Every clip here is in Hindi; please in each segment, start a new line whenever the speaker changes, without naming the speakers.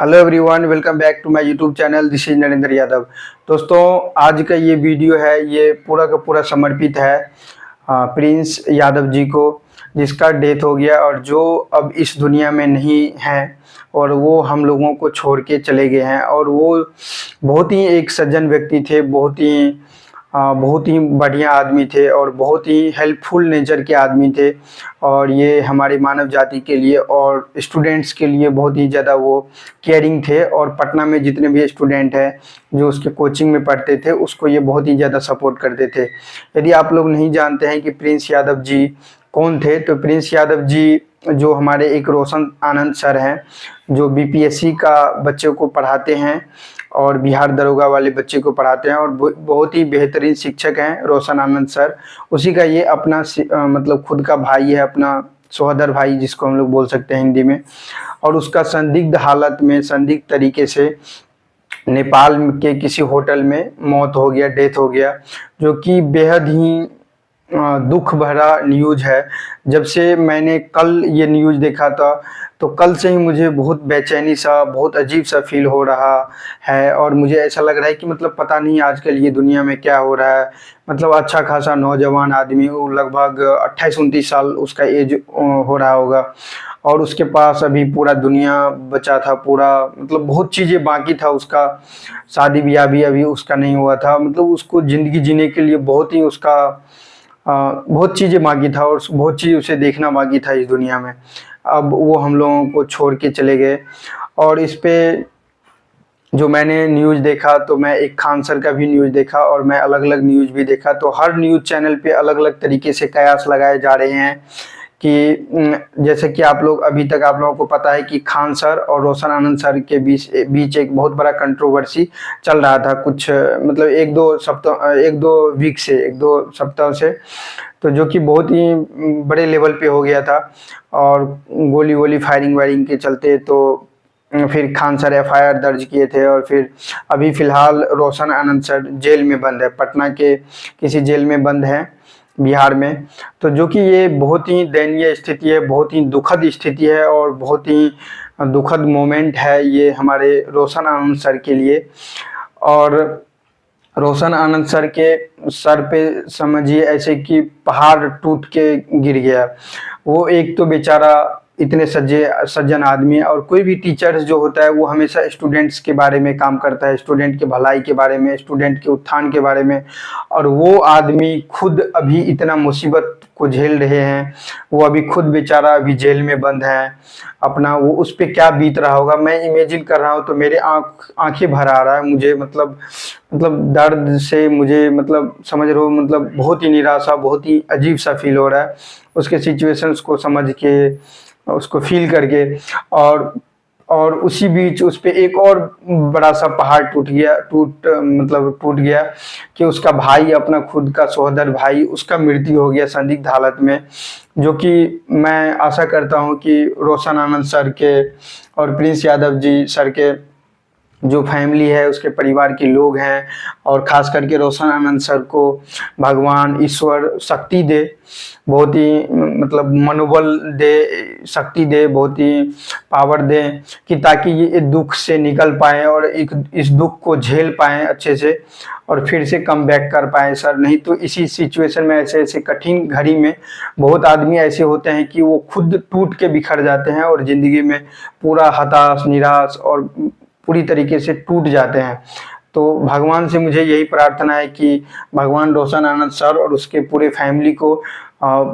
Hello everyone, welcome back to my YouTube channel. This is Narendra Yadav. दोस्तों, आज का ये वीडियो है, ये पूरा का पूरा समर्पित है प्रिंस यादव जी को, जिसका डेथ हो गया और जो अब इस दुनिया में नहीं है और वो हम लोगों को छोड़ के चले गए हैं। और वो बहुत ही एक सज्जन व्यक्ति थे, बहुत ही बढ़िया आदमी थे और बहुत ही हेल्पफुल नेचर के आदमी थे। और ये हमारे मानव जाति के लिए और स्टूडेंट्स के लिए बहुत ही ज़्यादा वो केयरिंग थे। और पटना में जितने भी स्टूडेंट हैं जो उसके कोचिंग में पढ़ते थे, उसको ये बहुत ही ज़्यादा सपोर्ट करते थे। यदि आप लोग नहीं जानते हैं कि प्रिंस यादव जी कौन थे, तो प्रिंस यादव जी जो हमारे एक रोशन आनंद सर हैं, जो बीपीएससी का बच्चों को पढ़ाते हैं और बिहार दरोगा वाले बच्चे को पढ़ाते हैं और बहुत ही बेहतरीन शिक्षक हैं रोशन आनंद सर। उसी का ये अपना मतलब खुद का भाई है, अपना सोहदर भाई जिसको हम लोग बोल सकते हैं हिंदी में। और उसका संदिग्ध हालत में, संदिग्ध तरीके से नेपाल के किसी होटल में मौत हो गया, डेथ हो गया, जो कि बेहद ही दुख भरा न्यूज़ है। जब से मैंने कल ये न्यूज़ देखा था, तो कल से ही मुझे बहुत बेचैनी सा, बहुत अजीब सा फील हो रहा है। और मुझे ऐसा लग रहा है कि मतलब पता नहीं आजकल ये दुनिया में क्या हो रहा है। मतलब अच्छा खासा नौजवान आदमी, वो लगभग 28-29 साल उसका एज हो रहा होगा, और उसके पास अभी पूरा दुनिया बचा था, पूरा मतलब बहुत चीज़ें बाकी था उसका। शादी ब्याह भी अभी उसका नहीं हुआ था, मतलब उसको ज़िंदगी जीने के लिए बहुत ही उसका बहुत चीज़ें बाकी था और बहुत चीज़ उसे देखना बाकी था इस दुनिया में। अब वो हम लोगों को छोड़ के चले गए। और इस पे जो मैंने न्यूज़ देखा, तो मैं एक खान सर का भी न्यूज़ देखा और मैं अलग अलग न्यूज़ भी देखा, तो हर न्यूज़ चैनल पे अलग अलग तरीके से कयास लगाए जा रहे हैं कि जैसे कि आप लोग अभी तक आप लोगों को पता है कि खान सर और रोशन आनंद सर के बीच एक बहुत बड़ा कंट्रोवर्सी चल रहा था कुछ मतलब एक दो सप्ताह से, तो जो कि बहुत ही बड़े लेवल पे हो गया था। और गोली वोली फायरिंग वायरिंग के चलते तो फिर खान सर एफआईआर दर्ज किए थे। और फिर अभी फ़िलहाल रोशन आनंद सर जेल में बंद है, पटना के किसी जेल में बंद है बिहार में। तो जो कि ये बहुत ही दयनीय स्थिति है, बहुत ही दुखद स्थिति है और बहुत ही दुखद मोमेंट है ये हमारे रोशन आनंद सर के लिए। और रोशन आनंद सर के सर पे समझिए ऐसे कि पहाड़ टूट के गिर गया। वो एक तो बेचारा इतने सज्जन आदमी है, और कोई भी टीचर्स जो होता है वो हमेशा स्टूडेंट्स के बारे में काम करता है, स्टूडेंट के भलाई के बारे में, स्टूडेंट के उत्थान के बारे में। और वो आदमी खुद अभी इतना मुसीबत को झेल रहे हैं, वो अभी खुद बेचारा अभी जेल में बंद है। अपना वो उस पर क्या बीत रहा होगा, मैं इमेजिन कर रहा हूँ तो मेरे आंखें भर आ रहा है मुझे। मतलब दर्द से मुझे, मतलब समझ रहे हो, मतलब बहुत ही निराशा, बहुत ही अजीब सा फील हो रहा है उसके सिचुएशंस को समझ के, उसको फील करके। और उसी बीच उस पे एक और बड़ा सा पहाड़ टूट गया कि उसका भाई, अपना खुद का सोहदर भाई, उसका मृत्यु हो गया संदिग्ध हालत में। जो कि मैं आशा करता हूं कि रोशन आनंद सर के और प्रिंस यादव जी सर के जो फैमिली है, उसके परिवार के लोग हैं, और ख़ास करके रोशन आनंद सर को भगवान ईश्वर शक्ति दे, बहुत ही मतलब मनोबल दे, शक्ति दे, बहुत ही पावर दे, कि ताकि ये दुख से निकल पाएँ और इस दुख को झेल पाएँ अच्छे से और फिर से कम बैक कर पाएँ सर। नहीं तो इसी सिचुएशन में, ऐसे ऐसे कठिन घड़ी में बहुत आदमी ऐसे होते हैं कि वो खुद टूट के बिखर जाते हैं और ज़िंदगी में पूरा हताश, निराश और पूरी तरीके से टूट जाते हैं। तो भगवान से मुझे यही प्रार्थना है कि भगवान रोशन आनंद सर और उसके पूरे फैमिली को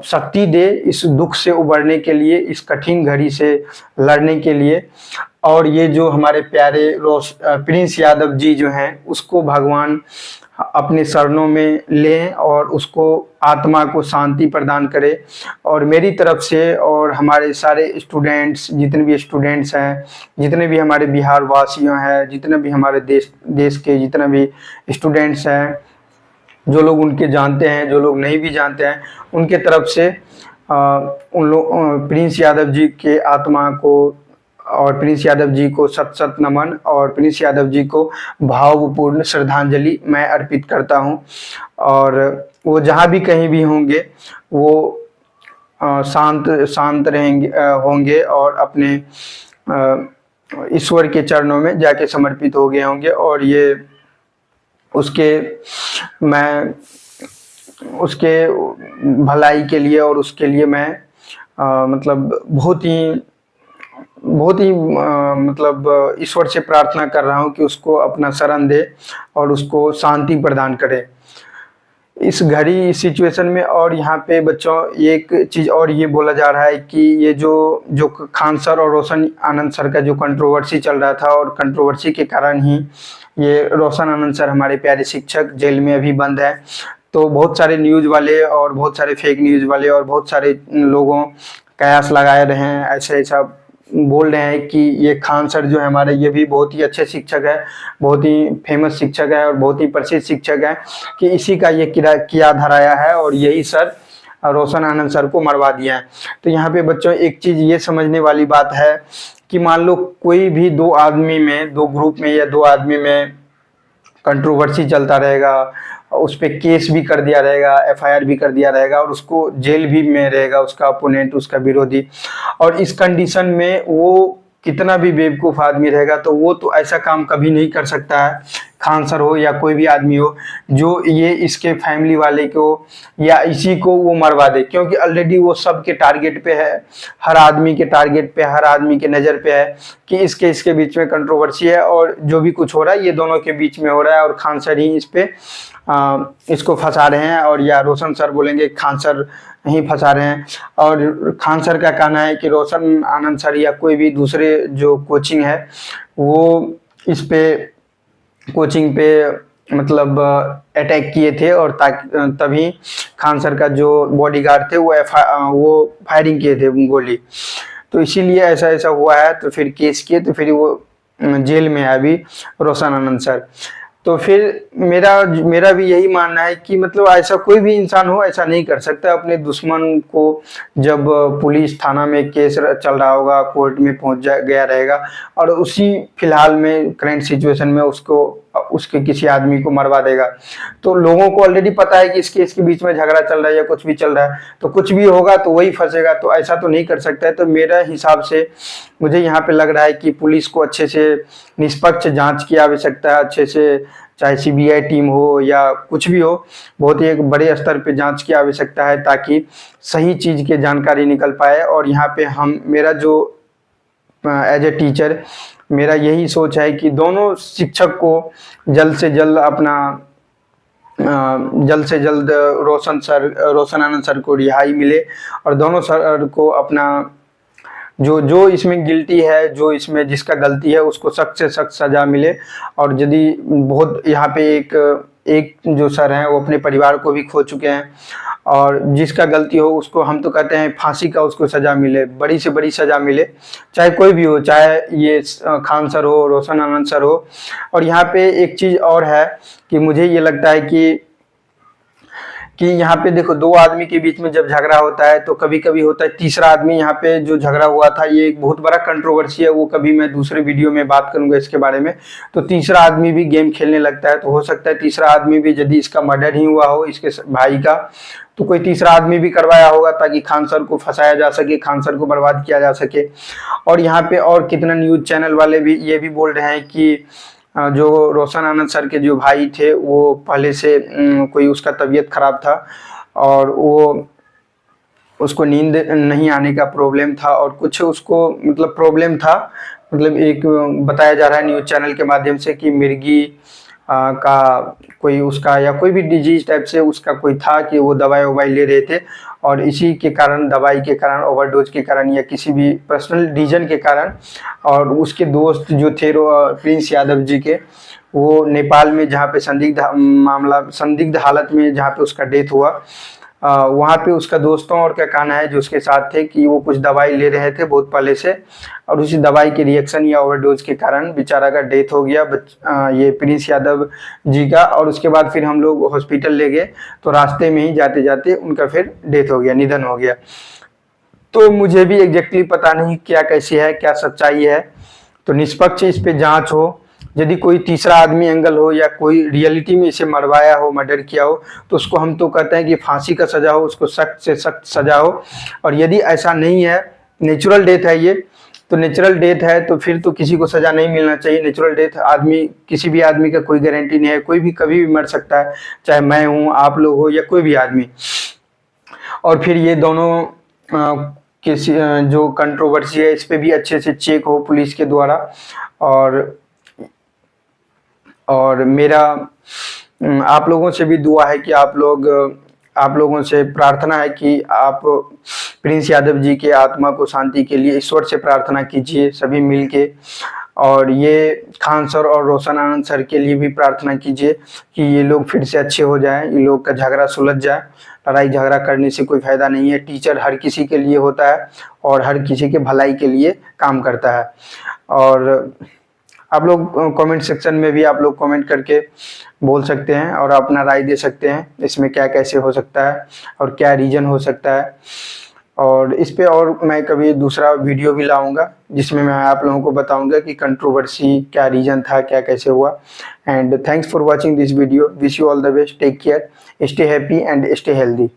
शक्ति दे इस दुख से उबरने के लिए, इस कठिन घड़ी से लड़ने के लिए। और ये जो हमारे प्यारे प्रिंस यादव जी जो हैं, उसको भगवान अपने शरणों में लें और उसको आत्मा को शांति प्रदान करे। और मेरी तरफ से और हमारे सारे स्टूडेंट्स, जितने भी स्टूडेंट्स हैं, जितने भी हमारे बिहार वासियों हैं, जितने भी हमारे देश के जितने भी स्टूडेंट्स हैं, जो लोग उनके जानते हैं, जो लोग नहीं भी जानते हैं, उनके तरफ से उन लोग प्रिंस यादव जी के आत्मा को और प्रिंस यादव जी को शत शत नमन और प्रिंस यादव जी को भावपूर्ण श्रद्धांजलि मैं अर्पित करता हूं। और वो जहां भी कहीं भी होंगे, वो शांत रहेंगे, होंगे और अपने ईश्वर के चरणों में जाके समर्पित हो गए होंगे। और ये उसके मैं उसके भलाई के लिए और उसके लिए मैं मतलब बहुत ही मतलब ईश्वर से प्रार्थना कर रहा हूँ कि उसको अपना शरण दे और उसको शांति प्रदान करे इस घड़ी इस सिचुएशन में। और यहाँ पे बच्चों एक चीज़ और ये बोला जा रहा है कि ये जो खान सर और रोशन आनंद सर का जो कंट्रोवर्सी चल रहा था, और कंट्रोवर्सी के कारण ही ये रोशन आनंद सर हमारे प्यारे शिक्षक जेल में अभी बंद है। तो बहुत सारे न्यूज़ वाले और बहुत सारे फेक न्यूज़ वाले और बहुत सारे लोगों कयास लगाए रहे हैं, ऐसे ऐसा बोल रहे हैं कि ये खान सर जो है हमारे, ये भी बहुत ही अच्छे शिक्षक है, बहुत ही फेमस शिक्षक है और बहुत ही प्रसिद्ध शिक्षक है, कि इसी का ये किया धराया है और यही सर रोशन आनंद सर को मरवा दिया है। तो यहाँ पे बच्चों एक चीज़ ये समझने वाली बात है कि मान लो कोई भी दो आदमी में, दो ग्रुप में या दो आदमी में कंट्रोवर्सी चलता रहेगा, उस पर केस भी कर दिया रहेगा, एफआईआर भी कर दिया रहेगा और उसको जेल भी में रहेगा उसका अपोनेंट, उसका विरोधी। और इस कंडीशन में वो कितना भी बेवकूफ़ आदमी रहेगा तो वो तो ऐसा काम कभी नहीं कर सकता है, खान सर हो या कोई भी आदमी हो, जो ये इसके फैमिली वाले को या इसी को वो मरवा दे, क्योंकि ऑलरेडी वो सब के टारगेट पे है, हर आदमी के टारगेट पे, हर आदमी के नज़र पे है कि इसके बीच में कंट्रोवर्सी है और जो भी कुछ हो रहा है ये दोनों के बीच में हो रहा है और खान सर ही इस पे इसको फंसा रहे हैं, और या रोशन सर बोलेंगे खान सर ही फंसा रहे हैं। और खान सर का कहना है कि रोशन आनंद सर या कोई भी दूसरे जो कोचिंग है वो इस पे कोचिंग पे मतलब अटैक किए थे और तभी खान सर का जो बॉडीगार्ड थे वो फायरिंग किए थे गोली, तो इसीलिए ऐसा ऐसा हुआ है। तो फिर केस किए तो फिर वो जेल में है अभी रोशन आनंद सर। तो फिर मेरा भी यही मानना है कि मतलब ऐसा कोई भी इंसान हो ऐसा नहीं कर सकता अपने दुश्मन को, जब पुलिस थाना में केस चल रहा होगा, कोर्ट में पहुंच गया रहेगा और उसी फिलहाल में करंट सिचुएशन में उसके किसी आदमी को मरवा देगा, तो लोगों को ऑलरेडी पता है कि इस केस के बीच में झगड़ा चल रहा है या कुछ भी चल रहा है, तो कुछ भी होगा तो वही फंसेगा, तो ऐसा तो नहीं कर सकता है। तो मेरा हिसाब से मुझे यहाँ पे लग रहा है कि पुलिस को अच्छे से निष्पक्ष जांच की आवश्यकता है, अच्छे से, चाहे सीबीआई टीम हो या कुछ भी हो, बहुत ही एक बड़े स्तर पे जांच की आवश्यकता है ताकि सही चीज़ की जानकारी निकल पाए। और यहाँ पे मेरा जो एज ए टीचर मेरा यही सोच है कि दोनों शिक्षक को जल्द से जल्द रोशन आनंद सर को रिहाई मिले और दोनों सर को अपना जो इसमें गिल्टी है, जो इसमें जिसका गलती है उसको सख्त से सख्त सजा मिले। और यदि बहुत यहाँ पे एक जो सर हैं वो अपने परिवार को भी खो चुके हैं, और जिसका गलती हो उसको हम तो कहते हैं फांसी का उसको सजा मिले, बड़ी से बड़ी सजा मिले, चाहे कोई भी हो, चाहे ये खान सर हो, रोशन आनंद सर हो। और यहाँ पे एक चीज़ और है कि मुझे ये लगता है कि यहाँ पे देखो, दो आदमी के बीच में जब झगड़ा होता है तो कभी कभी होता है तीसरा आदमी। यहाँ पे जो झगड़ा हुआ था ये एक बहुत बड़ा कंट्रोवर्सी है, वो कभी मैं दूसरे वीडियो में बात करूंगा इसके बारे में। तो तीसरा आदमी भी गेम खेलने लगता है, तो हो सकता है तीसरा आदमी भी, यदि इसका मर्डर ही हुआ हो इसके भाई का, तो कोई तीसरा आदमी भी करवाया होगा ताकि खान सर को फंसाया जा सके, खान सर को बर्बाद किया जा सके। और यहाँ पे और कितना न्यूज़ चैनल वाले भी ये भी बोल रहे हैं कि जो रोशन आनंद सर के जो भाई थे वो पहले से कोई उसका तबीयत खराब था और वो उसको नींद नहीं आने का प्रॉब्लम था और कुछ उसको मतलब प्रॉब्लम था, मतलब एक बताया जा रहा है न्यूज़ चैनल के माध्यम से कि मिर्गी का कोई उसका या कोई भी डिजीज टाइप से उसका कोई था कि वो दवाई ले रहे थे और इसी के कारण, दवाई के कारण, ओवरडोज के कारण या किसी भी पर्सनल रीजन के कारण, और उसके दोस्त जो थे प्रिंस यादव जी के, वो नेपाल में जहाँ पे संदिग्ध हालत में जहाँ पे उसका डेथ हुआ, वहाँ पे उसका दोस्तों और क्या कहना है जो उसके साथ थे कि वो कुछ दवाई ले रहे थे बहुत पहले से और उसी दवाई के रिएक्शन या ओवरडोज के कारण बेचारा का डेथ हो गया, ये प्रिंस यादव जी का। और उसके बाद फिर हम लोग हॉस्पिटल ले गए तो रास्ते में ही जाते जाते उनका फिर डेथ हो गया, निधन हो गया। तो मुझे भी एग्जैक्टली पता नहीं क्या कैसी है, क्या सच्चाई है, तो निष्पक्ष इस पे जाँच हो। यदि कोई तीसरा आदमी एंगल हो या कोई रियलिटी में इसे मरवाया हो, मर्डर किया हो, तो उसको हम तो कहते हैं कि फांसी का सजा हो, उसको सख्त से सख्त सजा हो। और यदि ऐसा नहीं है, नेचुरल डेथ है ये, तो नेचुरल डेथ है तो फिर तो किसी को सज़ा नहीं मिलना चाहिए। नेचुरल डेथ आदमी, किसी भी आदमी का कोई गारंटी नहीं है, कोई भी कभी भी मर सकता है, चाहे मैं हूँ, आप लोग हो या कोई भी आदमी। और फिर ये दोनों किसी जो कंट्रोवर्सी है इस पे भी अच्छे से चेक हो पुलिस के द्वारा। और मेरा आप लोगों से भी दुआ है कि आप लोगों से प्रार्थना है कि आप प्रिंस यादव जी के आत्मा को शांति के लिए ईश्वर से प्रार्थना कीजिए सभी मिलके। और ये खान सर और रोशन आनंद सर के लिए भी प्रार्थना कीजिए कि ये लोग फिर से अच्छे हो जाएं, ये लोग का झगड़ा सुलझ जाए। लड़ाई झगड़ा करने से कोई फायदा नहीं है। टीचर हर किसी के लिए होता है और हर किसी के भलाई के लिए काम करता है। और आप लोग कमेंट सेक्शन में भी आप लोग कमेंट करके बोल सकते हैं और अपना राय दे सकते हैं इसमें क्या कैसे हो सकता है और क्या रीज़न हो सकता है। और इस पे और मैं कभी दूसरा वीडियो भी लाऊंगा जिसमें मैं आप लोगों को बताऊंगा कि कंट्रोवर्सी क्या रीज़न था, क्या कैसे हुआ। And thanks for watching this video. Wish you all the best, take care, stay happy and stay healthy.